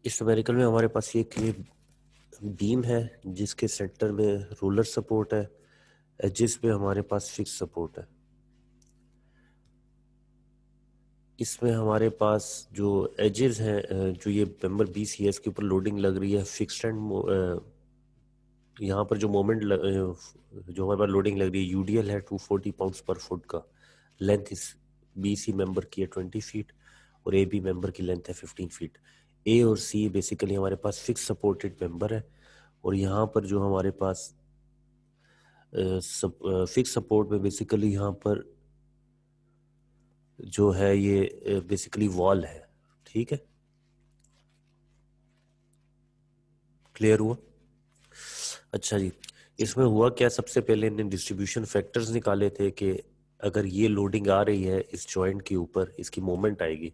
इस न्यूमेरिकल में हमारे पास ये बीम है जिसके सेंटर में रोलर सपोर्ट है, एजेस पे हमारे पास फिक्स सपोर्ट है। इसमें हमारे पास जो एजेस हैं, जो ये मेंबर बीस है इसके ऊपर लोडिंग लग रही है फिक्स्ड एंड यहाँ पर जो मोमेंट जो हमारे पास लोडिंग लग रही है यूडीएल है 240 पाउंड्स पर फुट का। लेंथ इस बीसी मेंबर की है 20 फीट और ए बी मेंबर की लेंथ है 15 फीट। ए और सी बेसिकली हमारे पास फिक्स सपोर्टेड मेंबर है और यहाँ पर जो हमारे पास फिक्स सपोर्ट में बेसिकली यहाँ पर जो है ये बेसिकली वॉल है। ठीक है, क्लियर हुआ? अच्छा जी, इसमें हुआ क्या, सबसे पहले इन्हें डिस्ट्रीब्यूशन फैक्टर्स निकाले थे कि अगर ये लोडिंग आ रही है इस जॉइंट के ऊपर, इसकी मोमेंट आएगी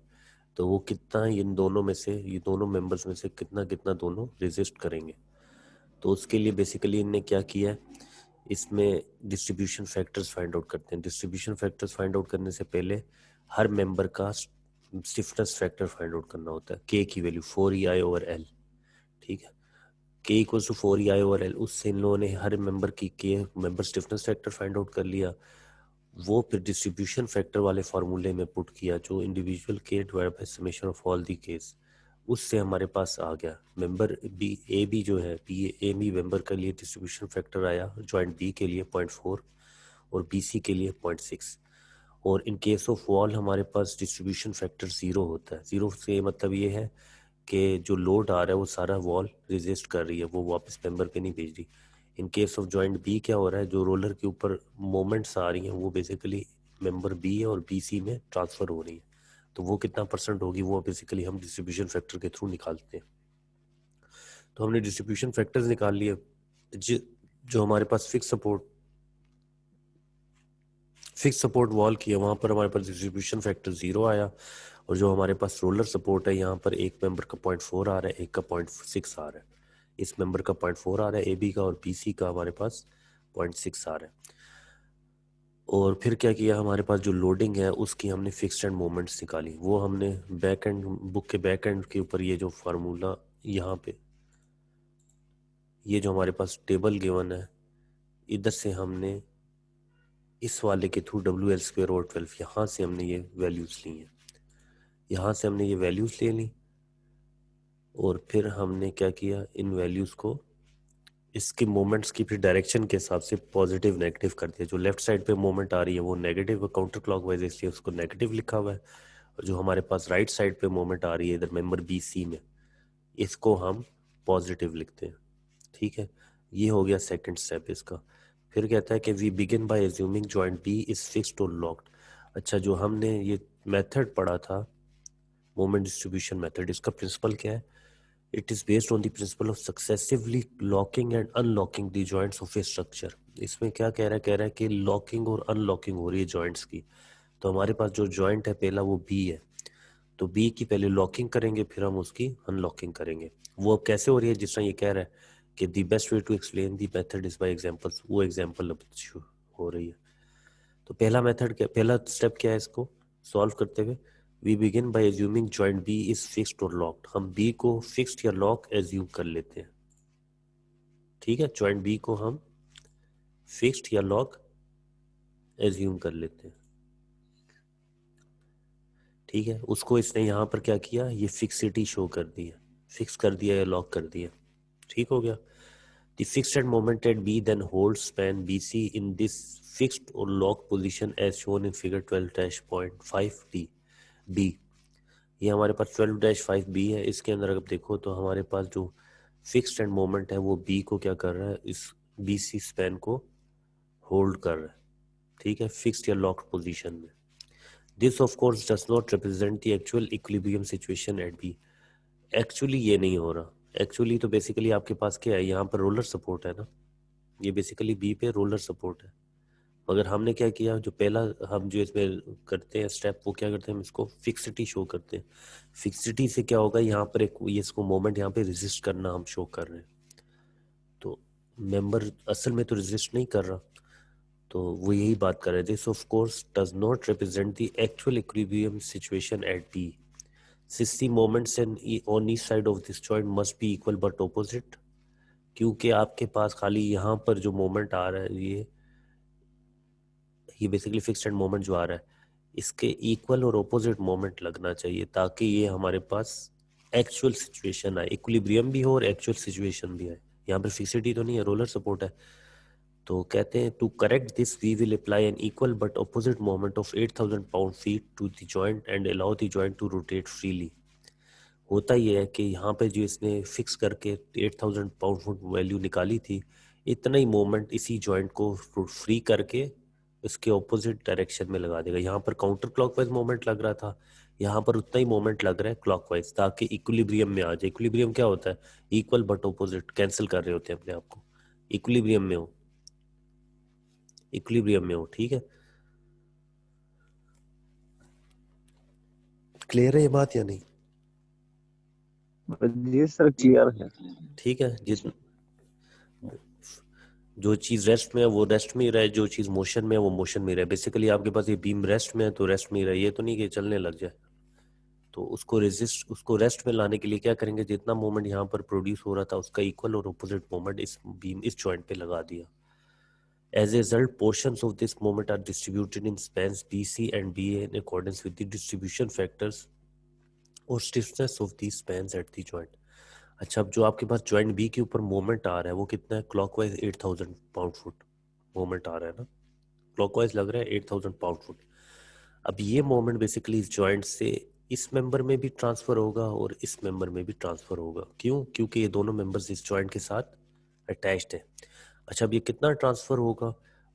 तो वो कितना इन दोनों में से, ये दोनों मेंबर्स में से कितना कितना दोनों रेजिस्ट करेंगे। तो उसके लिए बेसिकली इनने क्या किया है, इसमें डिस्ट्रीब्यूशन फैक्टर्स फाइंड आउट करते हैं। डिस्ट्रीब्यूशन फैक्टर्स फाइंड आउट करने से पहले हर मेंबर का स्टिफनेस फैक्टर फाइंड आउट करना होता है। के की वैल्यू 4EI/L। ठीक है, के इक्वल्स टू 4EI/L। उससे इन लोगों ने हर मेंबर की के member stiffness factor find out कर लिया। वो फिर डिस्ट्रीब्यूशन फैक्टर वाले फार्मूले में पुट किया जो इंडिविजुअल के divide by summation of all the case. उससे हमारे पास आ गया मेंबर बी ए बी जो है बी ए बी मेंबर के लिए डिस्ट्रीब्यूशन फैक्टर आया जॉइंट बी के लिए 0.4 और बी सी के लिए 0.6। और इन केस ऑफ वॉल हमारे पास डिस्ट्रीब्यूशन फैक्टर 0 होता है। 0 से मतलब ये है कि जो लोड आ रहा है वो सारा वॉल रेजिस्ट कर रही है, वो वापस मेंबर पे नहीं भेज रही। In case of joint B क्या हो रहा है, जो रोलर के ऊपर मोमेंट्स आ रही हैं वो बेसिकली मेंबर बी और बी सी में ट्रांसफर हो रही है। तो वो कितना परसेंट होगी वो बेसिकली हम डिस्ट्रीब्यूशन फैक्टर के थ्रू निकालते हैं। तो हमने डिस्ट्रीब्यूशन फैक्टर्स निकाल लिए। जो हमारे पास फिक्स सपोर्ट वॉल की है वहाँ पर हमारे पास डिस्ट्रीब्यूशन फैक्टर 0 आया और जो हमारे पास रोलर सपोर्ट है यहाँ पर एक मेंबर का 0.4 आ रहा है, एक का 0.6 आ रहा है। इस मेंबर का 0.4 आ रहा है ए बी का और बी सी का हमारे पास 0.6 आ रहा है। और फिर क्या किया, हमारे पास जो लोडिंग है उसकी हमने फिक्स्ड एंड मोमेंट्स निकाली। वो हमने बैक एंड बुक के बैक एंड के ऊपर ये जो फार्मूला यहाँ पे ये जो हमारे पास टेबल गिवन है इधर से हमने इस वाले के थ्रू WL² और 12 यहाँ से हमने ये वैल्यूज ली हैं। यहाँ से हमने ये वैल्यूज ले ली और फिर हमने क्या किया, इन वैल्यूज को इसके मोमेंट्स की फिर डायरेक्शन के हिसाब से पॉजिटिव नेगेटिव कर दिया। जो लेफ्ट साइड पे मोमेंट आ रही है वो नेगेटिव काउंटर क्लॉकवाइज, इसलिए उसको नेगेटिव लिखा हुआ है। और जो हमारे पास राइट साइड पे मोमेंट आ रही है इधर मेंबर बी सी में, इसको हम पॉजिटिव लिखते हैं। ठीक है, ये हो गया सेकंड स्टेप इसका। फिर कहता है कि we begin by assuming joint B is fixed और लॉक्ड। अच्छा, जो हमने ये मेथड पढ़ा था मोमेंट डिस्ट्रीब्यूशन मेथड, इसका प्रिंसिपल क्या है, it is based on the principle of successively locking and unlocking the joints of a structure. इसमें क्या कह रहा है कि लॉकिंग और अनलॉकिंग हो रही है जॉइंट्स की। तो हमारे पास जो जॉइंट है पहला वो बी है, तो बी की पहले लॉकिंग करेंगे फिर हम उसकी अनलॉकिंग करेंगे। वो अब कैसे हो रही है, जिस तरह ये कह रहा है कि the best way to explain the method is by examples, वो एग्जांपल अब हो रही है। तो पहला मेथड क्या, पहला स्टेप क्या है इसको सॉल्व करते हुए, we begin by assuming joint B is fixed और लॉक्ड। हम बी को फिक्स्ड या लॉक एज्यूम कर लेते हैं। ठीक है, जॉइंट बी को हम फिक्स्ड या लॉक एज्यूम कर लेते हैं। ठीक है, उसको इसने यहाँ पर क्या किया, ये फिक्सिटी शो कर दी है, फिक्स कर दिया या लॉक कर दिया। ठीक हो गया। The fixed and moment at B then holds span BC in this fixed or locked position as shown in figure 12-5D B। ये हमारे पास 12-5B है। इसके अंदर अगर देखो तो हमारे पास जो फिक्स्ड एंड मोमेंट है वो B को क्या कर रहा है, इस BC स्पैन को होल्ड कर रहा है। ठीक है, फिक्स्ड या लॉक्ड पोजीशन में। This of course does not represent the actual equilibrium situation at B. Actually ये नहीं हो रहा। एक्चुअली तो बेसिकली आपके पास क्या है, यहाँ पर रोलर सपोर्ट है ना, ये बेसिकली बी पे रोलर सपोर्ट है। मगर हमने क्या किया, जो पहला हम जो इसमें करते हैं स्टेप वो क्या करते हैं, हम इसको फिक्सिटी शो करते हैं। फिक्सिटी से क्या होगा, यहाँ पर एक ये इसको मोमेंट यहाँ पे रेजिस्ट करना हम शो कर रहे हैं। तो मेंबर असल में तो रेजिस्ट नहीं कर रहा, तो वो यही बात कर रहे थे। This of course does not represent the actual equilibrium situation at B. 60 moments on each side of this joint must be equal but opposite, क्योंकि आपके पास खाली यहाँ पर जो मोमेंट आ रहा है ये बेसिकली फिक्स्ड एंड मोमेंट जो आ रहा है इसके इक्वल और ऑपोजिट मोमेंट लगना चाहिए, ताकि ये हमारे पास एक्चुअल सिचुएशन आए, इक्विलिब्रियम भी हो और एक्चुअल सिचुएशन भी आए। यहाँ पर फिक्सिटी तो नहीं है, रोलर सपोर्ट है। तो कहते हैं to correct this we will apply an equal but opposite moment of 8000 pound feet to the joint and allow the joint to rotate freely. होता ये है कि यहाँ पे जो इसने फिक्स करके 8000 पाउंड फुट वैल्यू निकाली थी, इतना ही मोमेंट इसी जॉइंट को फ्री करके इसके ऑपोजिट डायरेक्शन में लगा देगा। यहाँ पर काउंटर क्लॉकवाइज मोमेंट लग रहा था, यहाँ पर उतना ही मोमेंट लग रहा है क्लॉकवाइज, ताकि इक्विलिब्रियम में आ जाए। इक्विलिब्रियम क्या होता है? इक्वल बट ऑपोजिट कैंसिल कर रहे होते हैं अपने आप को। इक्विलिब्रियम में हो, इक्विलिब्रियम में हो, ठीक है। क्लियर है ये बात या नहीं? जी सर क्लियर है। ठीक है। जो चीज रेस्ट में है वो रेस्ट में ही रहे, जो चीज मोशन में है वो मोशन में रहे। बेसिकली आपके पास ये बीम रेस्ट में है तो रेस्ट में ही रहे, ये तो नहीं कि चलने लग जाए। तो उसको रेस्ट में लाने के लिए क्या करेंगे, जितना मोमेंट यहाँ पर प्रोड्यूस हो रहा था उसका इक्वल और ऑपोजिट मोमेंट इस जॉइंट पे लगा दिया। As a result, portions of this moment are distributed in spans BC and BA in accordance with the distribution factors or stiffness of these spans at the joint. अच्छा, अब जो आपके पास joint B के ऊपर moment आ रहा है वो कितना है? क्लॉकवाइज 8000 पाउंड फुट मोमेंट आ रहा है ना, क्लॉकवाइज लग रहा है 8000 पाउंड फुट। अब ये मोमेंट बेसिकली इस जॉइंट से इस मेंबर में भी ट्रांसफर होगा और इस मेंबर में भी ट्रांसफर होगा। क्यों? क्योंकि ये दोनों मेंबर्स इस जॉइंट के साथ अटैच्ड है। अच्छा, अब ये कितना ट्रांसफर होगा?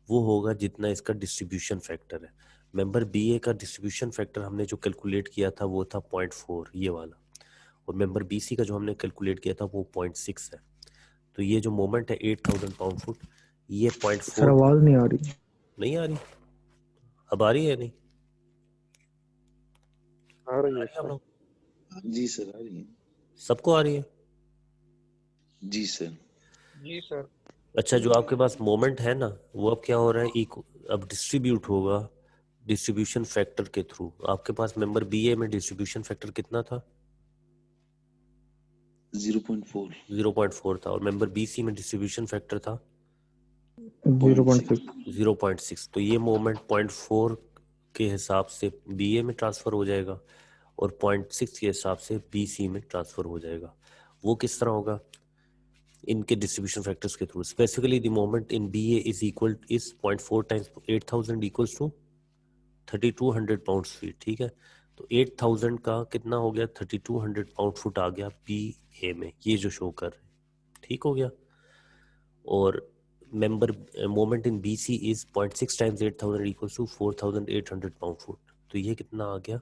वो होगा जितना इसका डिस्ट्रीब्यूशन फैक्टर है। मेंबर बी ए का डिस्ट्रीब्यूशन फैक्टर हमने जो कैलकुलेट किया था वो था 0.4, ये वाला। और मेंबर बी सी का जो हमने कैलकुलेट किया था वो 0.6 है। तो ये जो मोमेंट है 8000 पाउंड फुट, ये 0.4। सर आवाज नहीं आ रही। नहीं आ रही? अब आ रही है? नहीं आ रही है आप सर। लोग? जी सर आ रही है। सबको आ रही है? जी सर। जी सर। अच्छा, जो आपके पास मोमेंट है ना वो अब क्या हो रहा है, अब डिस्ट्रीब्यूट होगा डिस्ट्रीब्यूशन फैक्टर के थ्रू। आपके पास मेंबर बी ए में डिस्ट्रीब्यूशन फैक्टर कितना था? 0.4 0.4 था। और मेंबर बी सी में डिस्ट्रीब्यूशन फैक्टर था 0.6। 0.6। तो ये मोमेंट 0.4 के हिसाब से बी ए में ट्रांसफर हो जाएगा और 0.6 के हिसाब से बी सी में ट्रांसफर हो जाएगा। वो किस तरह होगा? इनके डिस्ट्रीब्यूशन फैक्टर्स के थ्रू। Specifically the moment in B A is 0.4 times 8000 equals to 3200 pound feet, ठीक है। तो 8000 का कितना हो गया? 3200 पाउंड फुट आ गया बी ए में, ये जो शो कर रहे हैं, ठीक हो गया। और member moment in B C is 0.6 times 8000 equals to 4800 pound foot. तो ये कितना आ गया?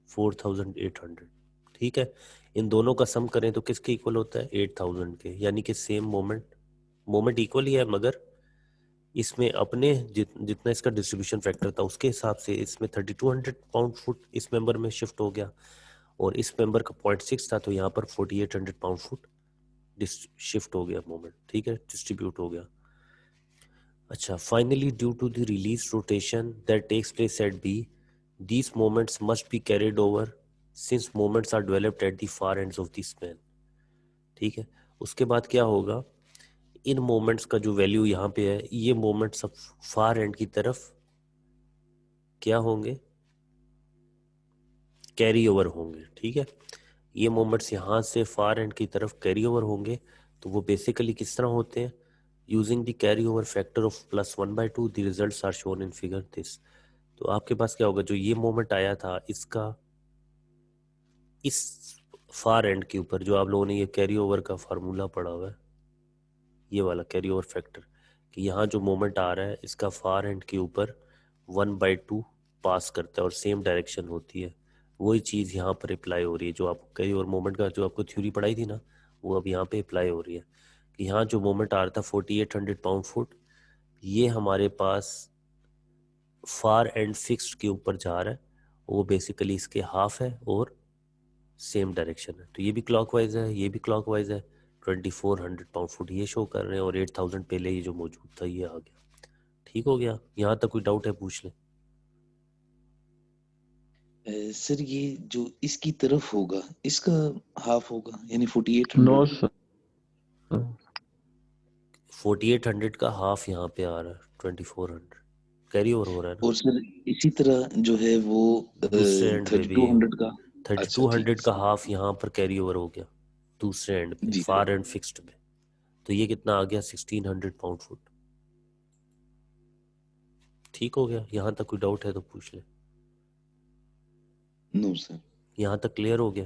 4800, ठीक है। इन दोनों का सम करें तो किसके इक्वल होता है? 8000 के, यानी कि सेम मोमेंट इक्वल ही है, मगर इसमें अपने जितना इसका डिस्ट्रीब्यूशन फैक्टर था उसके हिसाब से इसमें 3200 पाउंड फुट इस मेंबर में शिफ्ट हो गया और इस मेंबर का 0.6 था तो यहाँ पर 4800 पाउंड फुट शिफ्ट हो गया मोमेंट, ठीक है, डिस्ट्रीब्यूट हो गया। अच्छा, finally due to the release rotation that takes place at B, these moments must be carried over since moments are developed at the far ends of the span, ठीक है। उसके बाद क्या होगा, इन मोमेंट्स का जो वैल्यू यहाँ पे है, ये मोमेंट्स सब फार एंड की तरफ क्या होंगे? कैरी ओवर होंगे, ठीक है। ये मोमेंट्स यहाँ से फार एंड की तरफ कैरी ओवर होंगे। तो वो बेसिकली किस तरह होते हैं? Using the carry over factor of +1/2 the results are shown in figure this. तो आपके पास क्या होगा, जो ये मोमेंट आया था इसका इस फार एंड के ऊपर, जो आप लोगों ने ये कैरी ओवर का फार्मूला पढ़ा हुआ है, ये वाला कैरी ओवर फैक्टर, कि यहाँ जो मोमेंट आ रहा है इसका फार एंड के ऊपर 1/2 पास करता है और सेम डायरेक्शन होती है। वही चीज़ यहाँ पर अप्लाई हो रही है, जो आप कैरी ओवर मोमेंट का जो आपको थ्योरी पढ़ाई थी ना, वो अब यहाँ पे अप्लाई हो रही है। कि यहाँ जो मोमेंट आ रहा था 4800 पाउंड फुट, ये हमारे पास फार एंड फिक्स्ड के ऊपर जा रहा है, वो बेसिकली इसके हाफ है और सेम डायरेक्शन है। तो ये भी क्लॉकवाइज है, ये भी क्लॉकवाइज है। 2400 पाउंड फुट ये शो कर रहे हैं और 8000 पहले ये जो मौजूद था ये आ गया। ठीक हो गया? यहाँ तक कोई डाउट है पूछ लें। सर ये जो इसकी तरफ होगा इसका हाफ होगा यानी 4800। नो सर 4800 का हाफ यहाँ पे आ रहा है 2400 कैरी ओवर हो रहा है ना। और सर इसी तरह जो है वो दूसरे एंड पे भी 3200 का। अच्छा ठीक 3200 है का सर। हाफ यहाँ पर कैरी ओवर हो गया दूसरे एंड पे जी सर। फार एंड फिक्स्ड पे। तो ये कितना आ गया 1600 पाउंड फुट। ठीक हो गया, यहाँ तक कोई डाउट है तो पूछ ले। No sir. यहाँ तक क्लियर हो गया।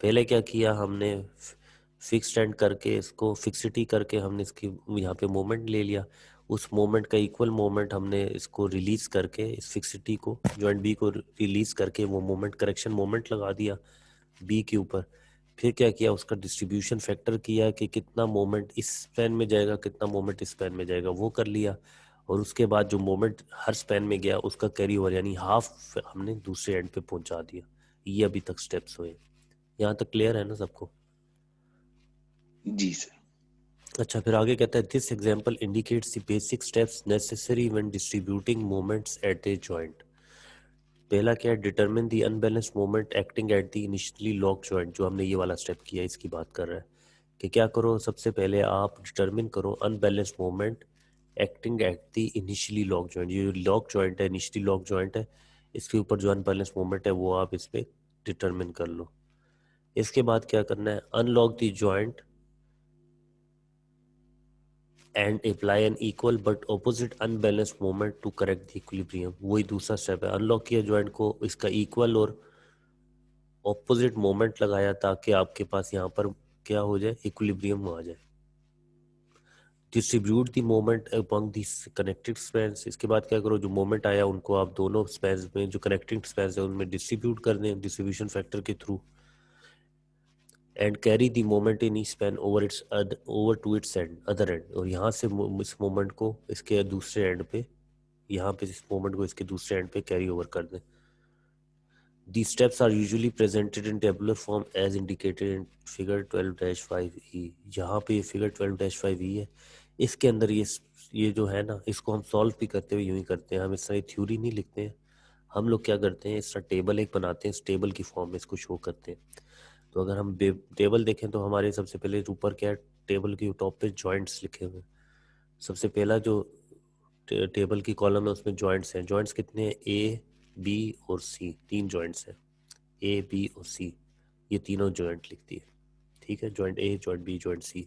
पहले क्या किया हमने, फिक्स्ड एंड करके इसको फिक्सिटी करके हमने इसकी यहाँ पे मोमेंट ले लिया। उस मोमेंट का इक्वल मोमेंट हमने इसको रिलीज करके इस फिक्सिटी को जॉइंट बी को रिलीज करके वो मोमेंट करेक्शन मोमेंट लगा दिया बी के ऊपर। फिर क्या किया, उसका डिस्ट्रीब्यूशन फैक्टर किया कि कितना मोमेंट इस स्पैन में जाएगा कितना मोमेंट इस स्पैन में जाएगा वो कर लिया। और उसके बाद जो मोमेंट हर स्पैन में गया उसका कैरी ओवर यानी हाफ हमने दूसरे एंड पे पहुंचा दिया। ये अभी तक स्टेप्स हुए। यहाँ तक क्लियर है ना सबको। जी सर। अच्छा, फिर आगे कहता है this example indicates the basic steps necessary when distributing moments at a joint. पहला क्या है, determine the unbalanced moment acting at the initially lock joint. जो हमने ये वाला स्टेप किया इसकी बात कर रहा है कि क्या करो, सबसे पहले आप डिटरमिन करो unbalanced moment acting at the initially lock joint. ये लॉक जॉइंट है, इनिशियली लॉक जॉइंट है, इसके ऊपर जो अनबैलेंस्ड मोमेंट है वो आप इस पे डिटरमिन कर लो। इसके बाद क्या करना है, unlock the joint and apply an equal but opposite unbalanced moment to correct the equilibrium। वही दूसरा स्टेप है, अनलॉक किया जॉइंट को, इसका इक्वल और ऑपोजिट मोमेंट लगाया ताकि आपके पास यहाँ पर क्या हो जाए, इक्विलिब्रियम आ जाए। Distribute the moment among the connected spans. इसके बाद क्या करो, जो मोमेंट आया उनको आप दोनों स्पैन्स में जो कनेक्टिंग स्पैन्स है उनमें डिस्ट्रीब्यूट कर दें डिस्ट्रीब्यूशन फैक्टर के थ्रू। And carry the moment in each span over to its end other end. और यहाँ से इस मोमेंट को इसके दूसरे एंड पे, यहाँ पे इस मोमेंट को इसके दूसरे एंड पे कैरी ओवर कर दें। These steps are usually presented in tabular form as indicated in figure 12-5E। यहाँ पे ये figure 12-5E है, इसके अंदर ये जो है ना, इसको हम सॉल्व भी करते हुए यूं ही करते हैं। हम इस तरह थ्योरी नहीं लिखते हैं, हम लोग क्या करते हैं, इस तरह टेबल एक बनाते हैं, इस टेबल की फॉर्म में इसको शो करते हैं। तो अगर हम टेबल देखें तो हमारे सबसे पहले ऊपर क्या है, टेबल के टॉप पे जॉइंट्स लिखे हुए हैं। सबसे पहला जो टेबल की कॉलम है उसमें जॉइंट्स हैं। जॉइंट्स कितने हैं, ए बी और सी, तीन जॉइंट्स हैं, ए बी और सी, ये तीनों जॉइंट लिखती है। ठीक है, joint a joint B joint सी।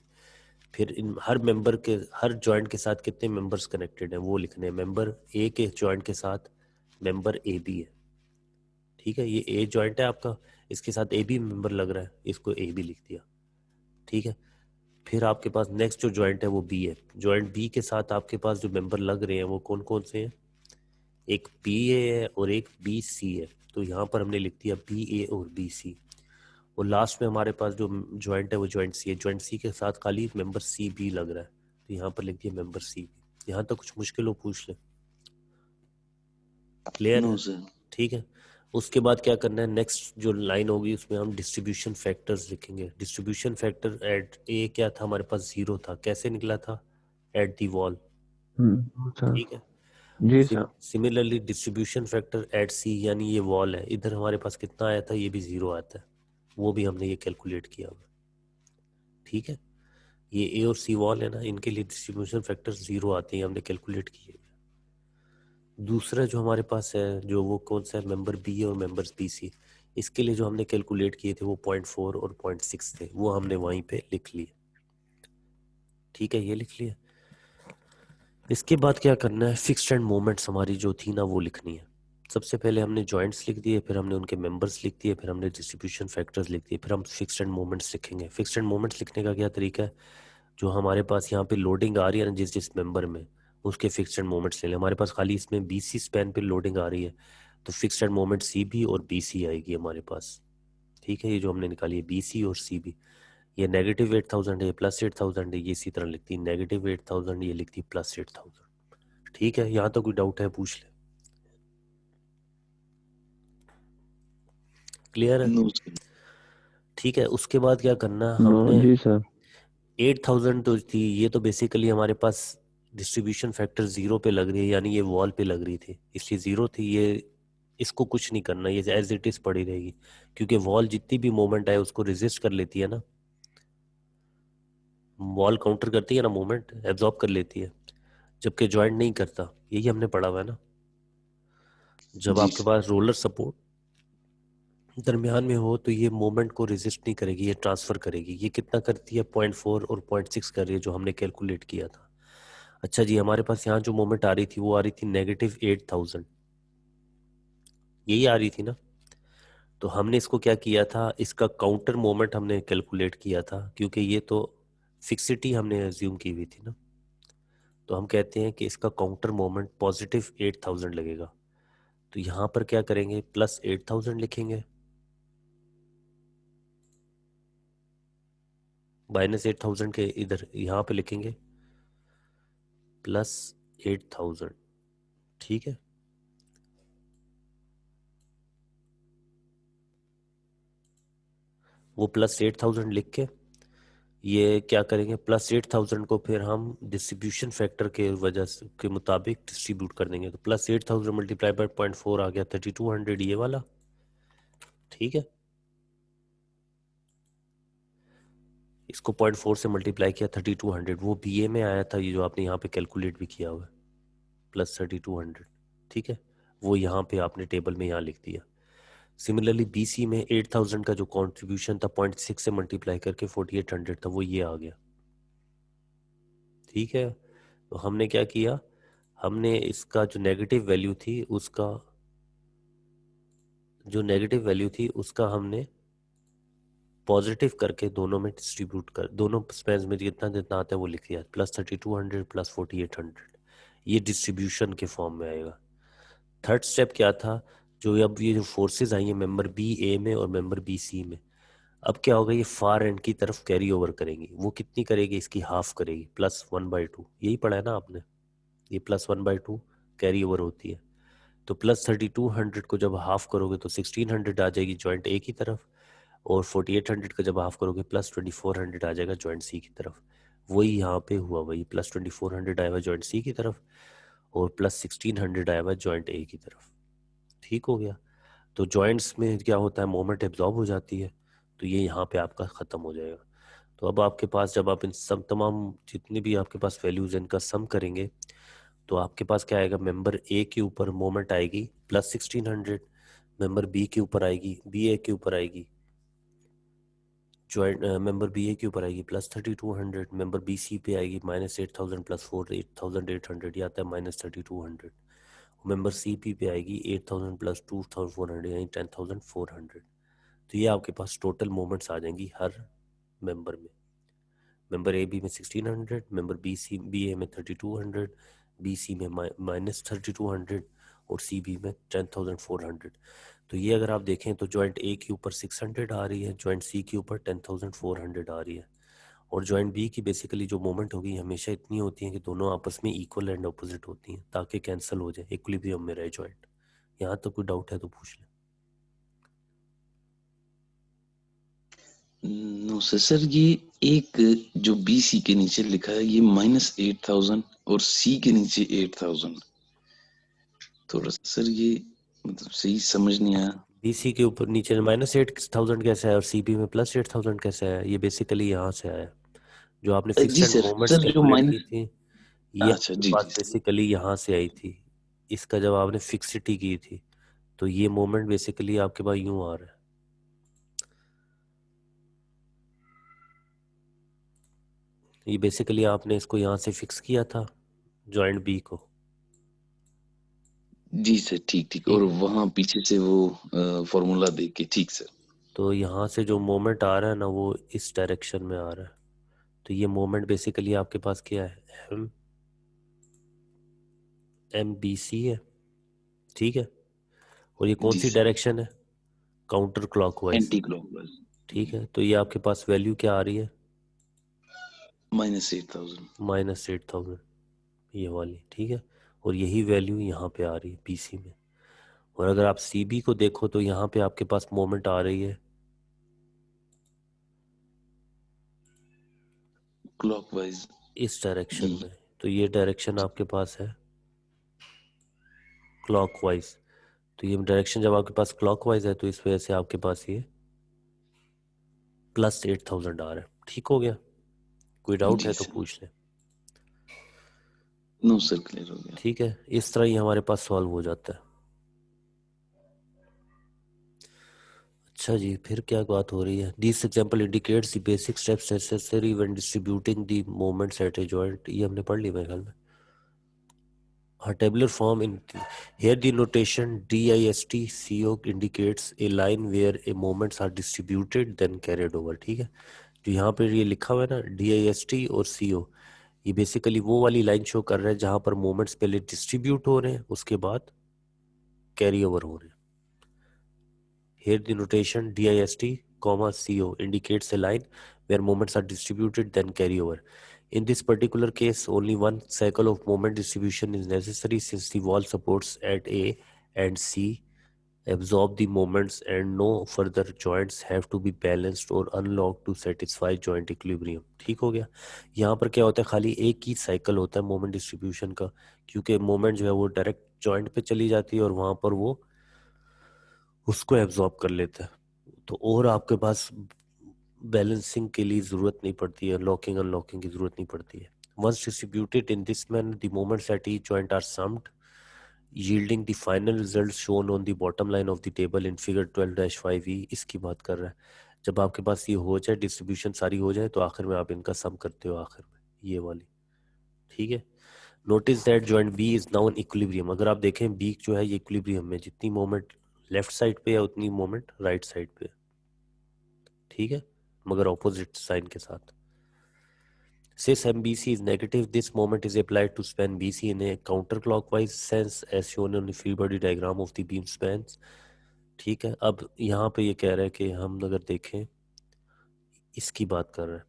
फिर इन हर मेंबर के हर जॉइंट के साथ कितने मेंबर्स कनेक्टेड हैं वो लिखने हैं। मेंबर ए के जॉइंट के साथ मेंबर ए बी है। ठीक है, ये ए जॉइंट है आपका, इसके साथ ए बी मेंबर लग रहा है, इसको ए बी लिख दिया। ठीक है, फिर आपके पास नेक्स्ट जो जॉइंट है वो बी है। जॉइंट बी के साथ आपके पास जो मेंबर लग रहे हैं वो कौन कौन से हैं, एक बी ए है और एक बी सी है। तो यहाँ पर हमने लिख दिया बी ए और बी सी। और लास्ट में हमारे पास जो जॉइंट है वो जॉइंट सी है। जॉइंट सी के साथ खाली मेंबर सी बी लग रहा है, तो यहाँ पर लिख दिया मेंबर सी बी। यहाँ तक कुछ मुश्किल हो पूछ ले, क्लियर नो है। सर। ठीक है, उसके बाद क्या करना है, नेक्स्ट जो लाइन होगी उसमें हम डिस्ट्रीब्यूशन फैक्टर्स लिखेंगे। डिस्ट्रीब्यूशन फैक्टर एट ए क्या था हमारे पास, 0 था। कैसे निकला था, एट दी वॉल। सर ठीक है, जी sir similarly distribution factor at C यानी ये वॉल है, इधर हमारे पास कितना आया था, ये भी 0 आता है, वो भी हमने ये कैलकुलेट किया हुआ। ठीक है, ये ए और सी वॉल है ना, इनके लिए डिस्ट्रीब्यूशन फैक्टर 0 आते हैं, हमने कैलकुलेट किए। दूसरा जो हमारे पास है जो वो कौन सा है, मेंबर बी और मेंबर्स बी सी, इसके लिए जो हमने कैलकुलेट किए थे वो 0.4 और 0.6 थे, वो हमने वहीं पे लिख लिए। ठीक है, ये लिख लिया। इसके बाद क्या करना है, फिक्स्ड एंड मोमेंट्स हमारी जो थी ना वो लिखनी है। सबसे पहले हमने जॉइंट्स लिख दिए, फिर हमने उनके मेंबर्स लिख दिए, फिर हमने डिस्ट्रीब्यूशन फैक्टर्स लिख दिए, फिर हम फिक्स्ड एंड मोमेंट्स लिखेंगे। फिक्स्ड एंड मोमेंट्स लिखने का क्या तरीका है, जो हमारे पास यहाँ पे लोडिंग आ रही है ना जिस जिस मेंबर में, उसके फिक्स्ड एंड मोमेंट्स ले लें। हमारे पास खाली इसमें बी सी स्पैन पे लोडिंग आ रही है, तो fixed end moment C B और बी सी आएगी हमारे पास। ठीक है, ये जो हमने निकाली है बी सी और सी बी, ये नेगेटिव 8000 है, प्लस 8000 है, ये इसी तरह लिखती है नेगेटिव 8000, ये लिखती है प्लस 8000। ठीक है, यहाँ तो कोई डाउट है पूछ ले, क्लियर है। No sir. ठीक है, उसके बाद क्या करना, नो हमने जी सर 8000 तो थी, ये तो बेसिकली हमारे पास डिस्ट्रीब्यूशन फैक्टर 0 पे लग रही है, यानी ये वॉल पे लग रही थी इसलिए 0 थी। ये इसको कुछ नहीं करना, ये एज इट इज पड़ी रहेगी, क्योंकि वॉल जितनी भी मोमेंट आए उसको रेजिस्ट कर लेती है ना, वॉल काउंटर करती है ना, मोमेंट एब्जॉर्ब कर लेती है, जबकि जॉइंट नहीं करता। यही हमने पढ़ा हुआ है ना। जब जी आपके सर। पास रोलर सपोर्ट दरमियान में हो तो ये मोमेंट को रेजिस्ट नहीं करेगी, ये ट्रांसफर करेगी। ये कितना करती है? 0.4 और 0.6 कर रही है, जो हमने कैलकुलेट किया था। अच्छा जी, हमारे पास यहाँ जो मोमेंट आ रही थी वो आ रही थी -8000, यही आ रही थी ना। तो हमने इसको क्या किया था, इसका काउंटर मोमेंट हमने कैलकुलेट किया था, क्योंकि ये तो फिक्सिटी हमने एज्यूम की हुई थी ना। तो हम कहते हैं कि इसका काउंटर मोमेंट +8000 लगेगा। तो यहाँ पर क्या करेंगे, +8000 लिखेंगे, -8000 के इधर यहाँ पे लिखेंगे +8000, ठीक है। वो +8000 लिख के ये क्या करेंगे, +8000 को फिर हम डिस्ट्रीब्यूशन फैक्टर के वजह से के मुताबिक डिस्ट्रीब्यूट कर देंगे। तो +8000 मल्टीप्लाई बाय 0.4 आ गया 3200, ये वाला, ठीक है। इसको 0.4 से मल्टीप्लाई किया 3200, वो BA में आया था, ये जो आपने यहाँ पे कैलकुलेट भी किया हुआ है, +3200, ठीक है। वो यहाँ पे आपने टेबल में यहाँ लिख दिया। सिमिलरली BC में 8000 का जो कॉन्ट्रीब्यूशन था 0.6 से मल्टीप्लाई करके 4800 था, वो ये आ गया, ठीक है। तो हमने क्या किया, हमने इसका जो नेगेटिव वैल्यू थी उसका हमने पॉजिटिव करके दोनों में डिस्ट्रीब्यूट कर, दोनों स्पेस में जितना जितना आता है वो लिख दिया, +3200 +4800, ये डिस्ट्रीब्यूशन के फॉर्म में आएगा। थर्ड स्टेप क्या था, जो अब ये जो फोर्सेस आई हैं मेंबर BA में और मेंबर BC में, अब क्या होगा, ये फार एंड की तरफ कैरी ओवर करेंगी। वो कितनी करेगी, इसकी हाफ करेगी, +1/2, यही पढ़ा है ना आपने, ये +1/2 कैरी ओवर होती है। तो +3200 को जब हाफ करोगे तो 1600 आ जाएगी जॉइंट A की तरफ, और 4800 का जब हाफ करोगे +2400 आ जाएगा जॉइंट C की तरफ। वही यहाँ पे हुआ, वही +2400 आया हुआ जॉइंट C की तरफ, और +1600 आया हुआ जॉइंट A की तरफ, ठीक हो गया। तो जॉइंट्स में क्या होता है, मोमेंट एब्जॉर्ब हो जाती है, तो ये यहाँ पे आपका ख़त्म हो जाएगा। तो अब आपके पास जब आप इन सब तमाम जितने भी आपके पास वैल्यूज हैं इनका सम करेंगे, तो आपके पास क्या आएगा, मेंबर A के ऊपर मोमेंट आएगी +1600, मेंबर B के ऊपर आएगी, BA के ऊपर आएगी जॉइंट, मेंबर BA के ऊपर आएगी +3200, मेंबर BC पे आएगी -8000 +4 8800, ये आता है -3200, मेंबर CP पे आएगी 8000 +2400 यानी 10400। तो ये आपके पास टोटल मोमेंट्स आ जाएंगी हर मेंबर में। मेंबर AB में 1600, मेंबर BA में 3200, BC में -3200, और CB में 10400। तो ये अगर आप देखें तो जॉइंट A के ऊपर 600 आ रही है, जॉइंट C के ऊपर 10400 आ रही है, और जॉइंट B की बेसिकली जो मोमेंट होगी हमेशा इतनी होती है कि दोनों आपस में इक्वल एंड अपोजिट होती हैं, ताकि कैंसिल हो जाए, इक्विलिब्रियम में रहे जॉइंट। यहाँ तो कोई डाउट है तो पूछ लें। नो सर, ये एक जो BC के नीचे लिखा है ये -8000 और C के नीचे 8000, थोड़ा सा सर ये मतलब सही समझ नहीं आया। BC के ऊपर नीचे -8000 कैसे है और CB में +8000 कैसे है, ये बेसिकली यहाँ से आया। जो आपने फिक्स जी एंड सर, मोमेंट्स सर जो कैलकुलेट की माइनस, थी, ये अच्छा आपके जी पास जी बेसिकली यहाँ से आई थी। इसका जब आपने फिक्सिटी की थी तो ये मोमेंट बेसिकली आपके पास यूं आ रहा है, ये बेसिकली आपने इसको यहाँ से फिक्स किया था जॉइंट B को, जी सर, ठीक ठीक, और ठीक है। वहां पीछे से वो फॉर्मूला दे के, ठीक सर। तो यहाँ से जो मोमेंट आ रहा है ना वो इस डायरेक्शन में आ रहा है। तो ये मोमेंट बेसिकली आपके पास क्या है, MBC है, ठीक है। और ये कौन जी सी सर, डायरेक्शन है, काउंटर क्लॉकवाइज, एंटी क्लॉकवाइज। ठीक है। तो ये आपके पास वैल्यू क्या आ रही है, -8000। -8000, ये वाली, ठीक है। और यही वैल्यू यहाँ पे आ रही है BC में। और अगर आप CB को देखो तो यहाँ पे आपके पास मोमेंट आ रही है क्लॉकवाइज। इस डायरेक्शन जी में। तो ये डायरेक्शन आपके पास है क्लॉकवाइज। तो ये डायरेक्शन जब आपके पास क्लॉकवाइज है तो इस वजह से आपके पास ये प्लस 8000 आ रहा है। ठीक हो गया? कोई डाउट जी है तो सर। पूछ ले। नो सर, क्लियर हो गया। ठीक है, इस तरह ही हमारे पास सॉल्व हो जाता है। अच्छा जी, फिर क्या बात हो रही है? This example indicates the basic steps necessary when distributing the moments at a joint. ये हमने पढ़ ली मेरे ख्याल में। हाँ, tabular form in here the notation DIST-CO indicates a line where a moments are distributed then carried over। ठीक है, जो यहाँ पे ये लिखा हुआ है ना DIST और CO, ये बेसिकली वो वाली लाइन शो कर रहा है जहाँ पर मोमेंट्स पहले डिस्ट्रीब्यूट हो रहे हैं उसके बाद कैरी ओवर हो रहे हैं। Here the notation DIST, CO indicates a line where moments are distributed then carry over. In this particular case, only one cycle of moment distribution is necessary since the wall supports at A and C absorb the moments and no further joints have to be balanced or unlocked to satisfy joint equilibrium। ठीक हो गया? यहाँ पर क्या होता है, खाली एक ही साइकिल होता है मोमेंट डिस्ट्रीब्यूशन का, क्योंकि मोमेंट जो है वो डायरेक्ट जॉइंट पे चली जाती है और वहाँ पर वो उसको एब्जॉर्ब कर लेता है। तो और आपके पास बैलेंसिंग के लिए ज़रूरत नहीं पड़ती है, लॉकिंग अनलॉकिंग की ज़रूरत नहीं पड़ती है। Once distributed in this manner, the moments at each joint are summed, yielding the final results shown on the bottom line of the table in figure 12-5e। इसकी बात कर रहा है, जब आपके पास ये हो जाए, डिस्ट्रीब्यूशन सारी हो जाए, तो आखिर में आप इनका सम करते हो आखिर में, ये वाली। ठीक है, notice that joint B is now in equilibrium. अगर आप देखें बी जो है ये इक्विलिब्रियम में, जितनी मोमेंट लेफ्ट साइड पे है उतनी मोमेंट राइट साइड पे है। ठीक है, मगर ऑपोजिट साइन के साथ। Since MBC is negative, this moment is applied to span BC in a counterclockwise sense as shown on the free body diagram of the beam spans। ठीक है, अब यहाँ पे ये कह रहा है कि हम अगर देखें, इसकी बात कर रहा है,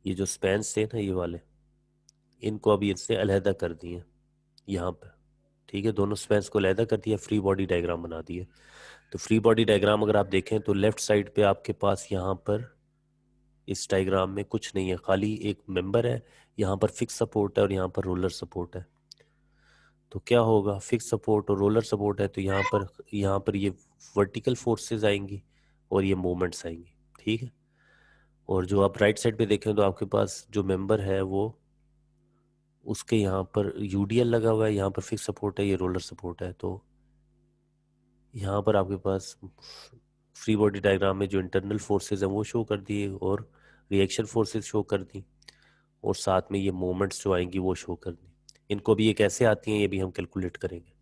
ये जो स्पैन्स थे ना ये वाले, इनको अभी इससे अलहदा कर दिए यहाँ पे। ठीक है, दोनों स्पैन्स को अलहदा कर दिया, फ्री बॉडी डायग्राम बना दिए। तो फ्री बॉडी डायग्राम अगर आप देखें तो लेफ्ट साइड पे आपके पास यहाँ पर इस डायग्राम में कुछ नहीं है, खाली एक मेंबर है, यहाँ पर फिक्स सपोर्ट है और यहाँ पर रोलर सपोर्ट है। तो क्या होगा, फिक्स सपोर्ट और रोलर सपोर्ट है तो यहाँ पर ये वर्टिकल फोर्सेस आएंगी और ये मोमेंट्स आएंगी। ठीक है, और जो आप राइट साइड पे देखें तो आपके पास जो मेंबर है वो उसके यहाँ पर यूडीएल लगा हुआ है, यहाँ पर फिक्स सपोर्ट है, ये रोलर सपोर्ट है। तो यहाँ पर आपके पास फ्री बॉडी डायग्राम में जो इंटरनल फोर्सेस हैं वो शो कर दिए और रिएक्शन फोर्सेस शो कर दी, और साथ में ये मोमेंट्स जो आएंगी वो शो कर दी। इनको भी ये कैसे आती हैं ये भी हम कैलकुलेट करेंगे।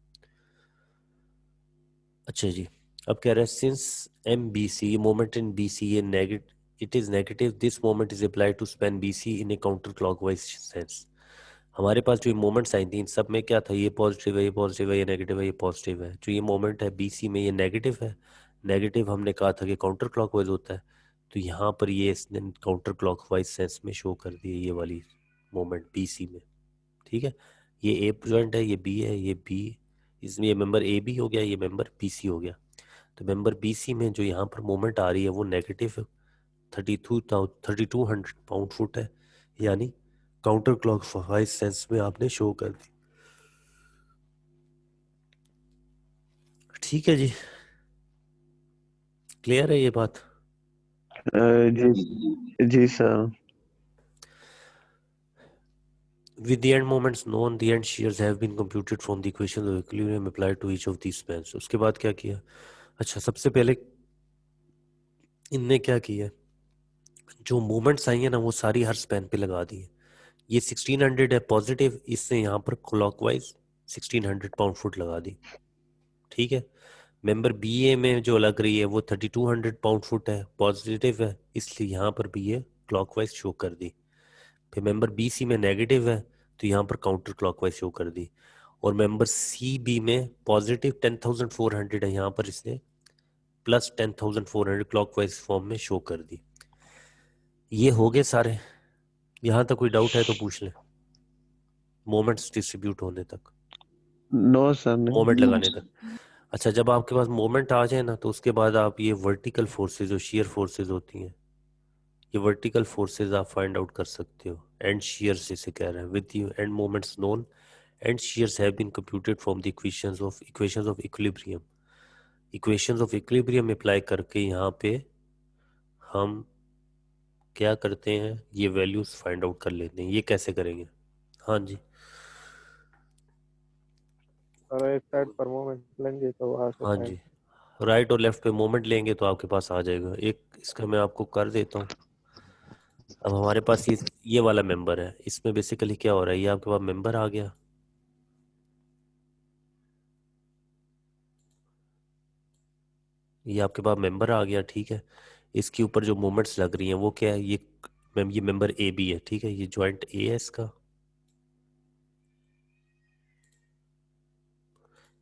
अच्छा जी, अब कह रहे हैं since M B C moment in B C it is negative, this moment is applied to span B C in a counter clockwise sense. हमारे पास जो मोमेंट्स आई थी इन सब में क्या था, ये पॉजिटिव है, ये पॉजिटिव है, ये नेगेटिव है, ये पॉजिटिव है। जो ये मोमेंट है बी सी में ये नेगेटिव है, नेगेटिव हमने कहा था कि काउंटर क्लॉकवाइज होता है, तो यहाँ पर ये इसने काउंटर क्लॉकवाइज सेंस में शो कर दी ये वाली मोमेंट बी सी में। ठीक है, ये ए जॉइंट है, ये बी है, ये बी, इसमें ये मेंबर ए बी हो गया, ये मेंबर बी सी हो गया। तो मेंबर बी सी में जो यहाँ पर मोमेंट आ रही है वो नेगेटिव 3200 पाउंड फुट है, यानी काउंटर क्लॉकवाइज सेंस में आपने शो कर दी। ठीक है जी, क्लियर है ये बात? जी जी sir. With the end moments known, the end shears have been computed from the equations of equilibrium applied to each of these spans। उसके बाद क्या किया? अच्छा, सबसे पहले इनने क्या किया, जो मोमेंट्स आई है ना वो सारी हर स्पैन पे लगा दी है। ये 1600 है पॉजिटिव, इससे यहाँ पर क्लॉकवाइज 1600 पाउंड फुट लगा दी। ठीक है, मेंबर बी ए में जो लग रही है वो 3200 पाउंड फुट है, पॉजिटिव है, इसलिए यहाँ पर भी ये क्लॉकवाइज शो कर दी। फिर मेंबर बी सी में नेगेटिव है तो यहाँ पर काउंटर क्लॉकवाइज शो कर दी, और मेंबर सी बी में पॉजिटिव 10400 है, यहाँ पर इसने प्लस 10400 क्लॉकवाइज फॉर्म में शो कर दी। ये हो गए सारे, यहाँ तक कोई डाउट है तो पूछ ले, मोमेंट्स डिस्ट्रीब्यूट होने तक, नो सर नहीं। मोमेंट लगाने तक। अच्छा, जब आपके पास मोमेंट आ जाए ना तो उसके बाद आप ये वर्टिकल फोर्सेस जो शियर फोर्सेस होती हैं, ये वर्टिकल फोर्सेस आप फाइंड आउट कर सकते हो। एंड शियर्स जिसे कह रहे हैं, with you end moments known, end shears have been computed from the equations of equilibrium. Equations of equilibrium apply करके यहाँ पे हम क्या करते हैं, ये वैल्यूज फाइंड आउट कर लेते हैं। ये कैसे करेंगे? हाँ जी, सर एक साइड पर मोमेंट लेंगे तो वहां से हाँ फाइंड। जी, राइट और लेफ्ट पे मोमेंट लेंगे तो आपके पास आ जाएगा। एक इसका मैं आपको कर देता हूँ। अब हमारे पास ये वाला मेंबर है, इसमें बेसिकली क्या हो रहा है, ये आपके पास मेंबर आ गया, ये आपके पास मेंबर आ गया, ठीक है। इसके ऊपर जो मोमेंट्स लग रही हैं वो क्या है, ये मेंबर ए बी है, ठीक है। ये जॉइंट ए है इसका,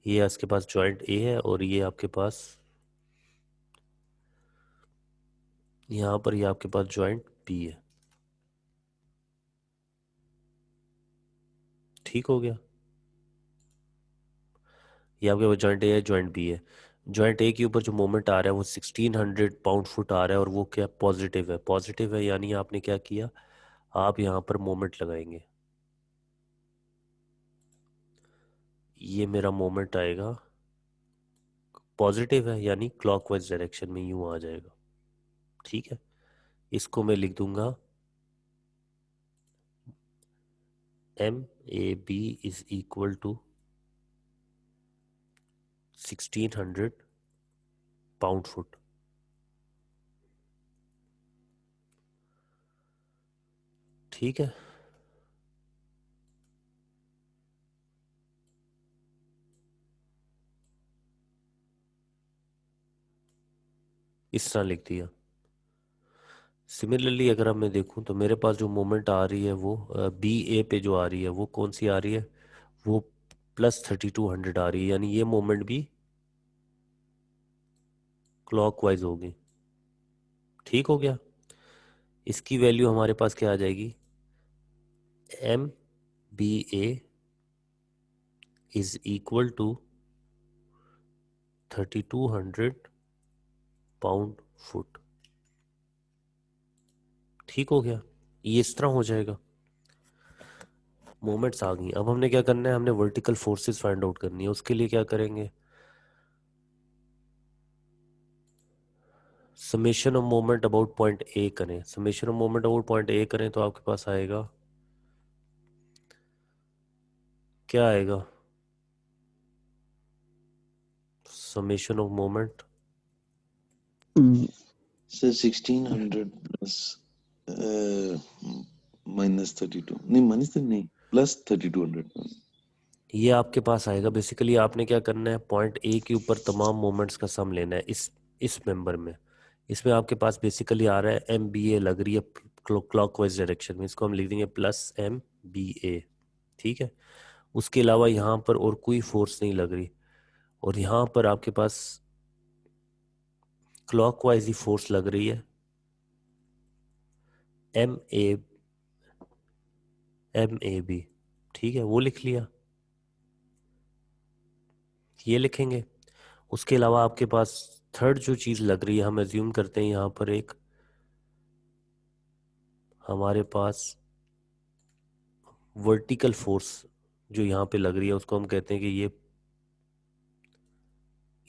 ये इसके पास जॉइंट ए है, और ये आपके पास यहाँ पर ये आपके पास जॉइंट बी है। ठीक हो गया, ये आपके पास जॉइंट ए है, जॉइंट बी है। जॉइंट ए के ऊपर जो मोमेंट आ रहा है वो 1600 पाउंड फुट आ रहा है, और वो क्या पॉजिटिव है, पॉजिटिव है, यानी आपने क्या किया, आप यहाँ पर मोमेंट लगाएंगे। ये मेरा मोमेंट आएगा पॉजिटिव है, यानी क्लॉकवाइज डायरेक्शन में यूं आ जाएगा, ठीक है। इसको मैं लिख दूंगा MAB is equal to 1600 pound foot. ठीक है, इस तरह लिख दिया। सिमिलरली अगर अब मैं देखूं तो मेरे पास जो मोमेंट आ रही है वो BA पे जो आ रही है वो कौन सी आ रही है, वो +3200 आ रही है, यानी ये मोमेंट भी क्लॉकवाइज होगी। ठीक हो गया, इसकी वैल्यू हमारे पास क्या आ जाएगी, MBA is equal to 3200 pound foot. ठीक हो गया, ये इस तरह हो जाएगा। मोमेंट्स आ गई, अब हमने क्या करना है, हमने वर्टिकल फोर्सेस फाइंड आउट करनी है। उसके लिए क्या करेंगे, summation of moment about point A करें। Summation of moment about point A करें तो आपके पास आएगा, क्या आएगा, summation of moment sir 1600 plus -32 नहीं, -32 नहीं, +3200। ये आपके पास आएगा। बेसिकली आपने क्या करना है, पॉइंट ए के ऊपर तमाम मोमेंट्स का सम लेना है। इस मेंबर में, इसमें आपके पास बेसिकली आ रहा है MBA लग रही है क्लॉकवाइज डायरेक्शन में, इसको हम लिख देंगे +MBA, ठीक है। उसके अलावा यहाँ पर और कोई फोर्स नहीं लग रही, और यहाँ पर आपके पास क्लॉकवाइज ही फोर्स लग रही है, MAB, ठीक है, वो लिख लिया, ये लिखेंगे। उसके अलावा आपके पास थर्ड जो चीज लग रही है, हम एज्यूम करते हैं यहाँ पर एक हमारे पास वर्टिकल फोर्स जो यहाँ पे लग रही है, उसको हम कहते हैं कि ये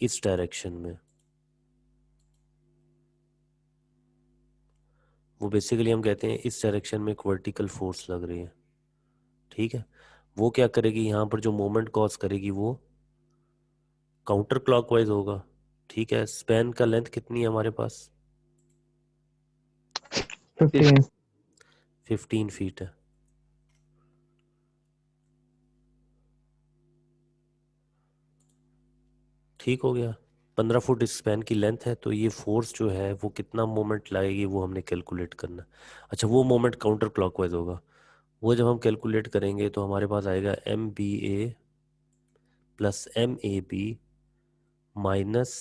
इस डायरेक्शन में, वो बेसिकली हम कहते हैं इस डायरेक्शन में एक वर्टिकल फोर्स लग रही है, ठीक है। वो क्या करेगी, यहाँ पर जो मोमेंट कॉज करेगी वो काउंटर क्लॉकवाइज होगा, ठीक है। स्पैन का लेंथ कितनी है हमारे पास, 15। 15 फीट है। ठीक हो गया, 15 फुट इस स्पैन की लेंथ है, तो ये फोर्स जो है वो कितना मोमेंट लाएगी वो हमने कैलकुलेट करना है। अच्छा, वो मोमेंट काउंटर क्लॉकवाइज होगा, वो जब हम कैलकुलेट करेंगे तो हमारे पास आएगा MBA प्लस MAB माइनस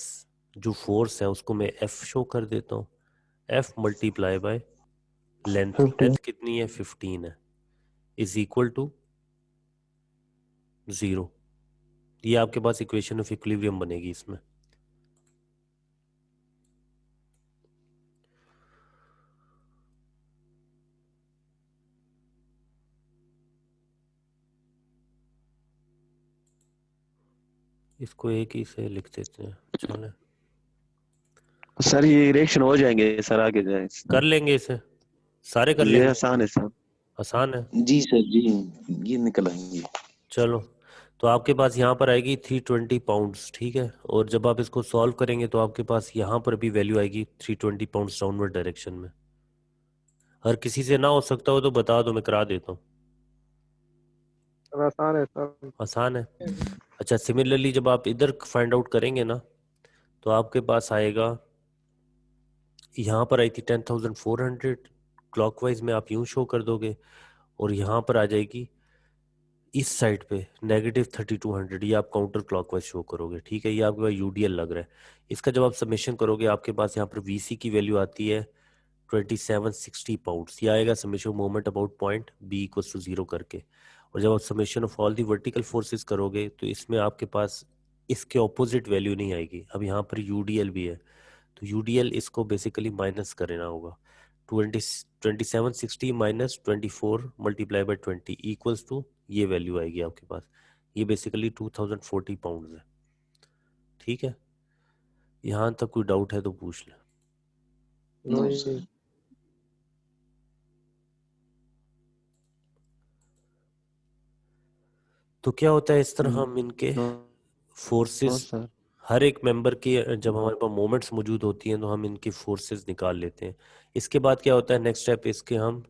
जो फोर्स है उसको मैं F शो कर देता हूँ, F multiply by length, 15। Length कितनी है, 15 है, इज इक्वल टू 0। ये आपके पास इक्वेशन ऑफ इक्विलिब्रियम बनेगी इसमें। इसको एक ही से लिख देते हैं, चले सर ये रिएक्शन हो जाएंगे सर, आगे जाए कर लेंगे इसे, सारे कर ये लेंगे, आसान है सर। आसान है। जी सर जी, ये निकल आएंगे। चलो, तो आपके पास यहाँ पर आएगी 320 पाउंड्स, ठीक है। और जब आप इसको सॉल्व करेंगे तो आपके पास यहाँ पर भी वैल्यू आएगी 320 पाउंड्स डाउनवर्ड डायरेक्शन में। हर किसी से ना हो सकता हो तो बता दो, मैं करा देता हूँ। सर आसान है सर। आसान है। अच्छा, सिमिलरली जब आप इधर फाइंड आउट करेंगे ना, तो आपके पास आएगा, यहाँ पर आई थी 10,400, क्लॉकवाइज में आप यूं शो कर दोगे, और यहाँ पर आ जाएगी इस साइड पे -3200, ये आप काउंटर क्लॉकवाइज शो करोगे, ठीक है। ये आपके पास यूडीएल लग रहा है। इसका जब आप सबमिशन करोगे, आपके पास यहाँ पर वीसी की वैल्यू आती है 2760 पाउंड्स। ये आएगा summation moment about point B equals to 0 करके। और जब आप summation of all the vertical forces करोगे, तो इसमें आपके पास इसके ऑपोजिट वैल्यू नहीं आएगी। अब यहाँ पर यूडीएल भी है, तो यूडीएल इसको बेसिकली माइनस करना होगा। 2760 minus 24 multiply by 20 equals to ये वैल्यू आएगी आपके पास। ये बेसिकली 2040 पाउंड है, ठीक है। यहाँ तक कोई डाउट है तो पूछ ले। No no sir. तो क्या होता है, इस तरह हम इनके नो फोर्सेस, सर। हर एक मेंबर की जब हमारे पास मोमेंट्स मौजूद होती हैं तो हम इनकी फोर्सेस निकाल लेते हैं। इसके बाद क्या होता है, नेक्स्ट स्टेप, इसके हम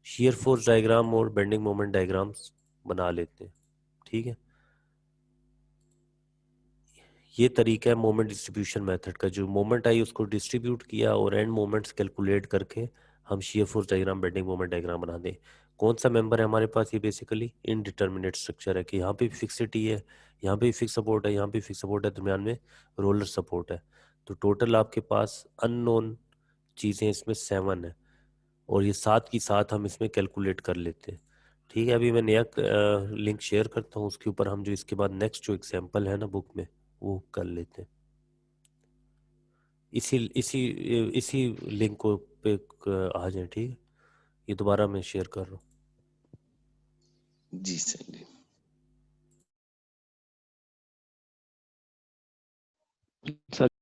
शियर फोर्स डायग्राम और बेंडिंग मोमेंट डायग्राम्स बना लेते हैं, ठीक है। ये तरीका है मोमेंट डिस्ट्रीब्यूशन मेथड का। जो मोमेंट आई उसको डिस्ट्रीब्यूट किया और एंड मोमेंट्स कैलकुलेट करके हम shear force diagram, bending moment diagram बना दें। कौन सा मेंबर है हमारे पास, ये बेसिकली इनडिटर्मिनेट स्ट्रक्चर है कि यहाँ पे भी फिक्सिटी है, यहाँ पे भी फिक्स सपोर्ट है, यहाँ पे फिक्स सपोर्ट है, दरमियान में रोलर सपोर्ट है। तो टोटल आपके पास अननोन चीज़ें इसमें 7 है, और ये साथ की साथ हम इसमें कैलकुलेट कर लेते हैं, ठीक है। अभी मैं नया लिंक शेयर करता हूँ, उसके ऊपर हम जो इसके बाद नेक्स्ट जो एग्जाम्पल है ना बुक में, वो कर लेते हैं। इसी इसी इसी लिंक को पे आ जाए, ठीक है। ये दोबारा मैं शेयर कर रहा हूँ। जी सर जी। सर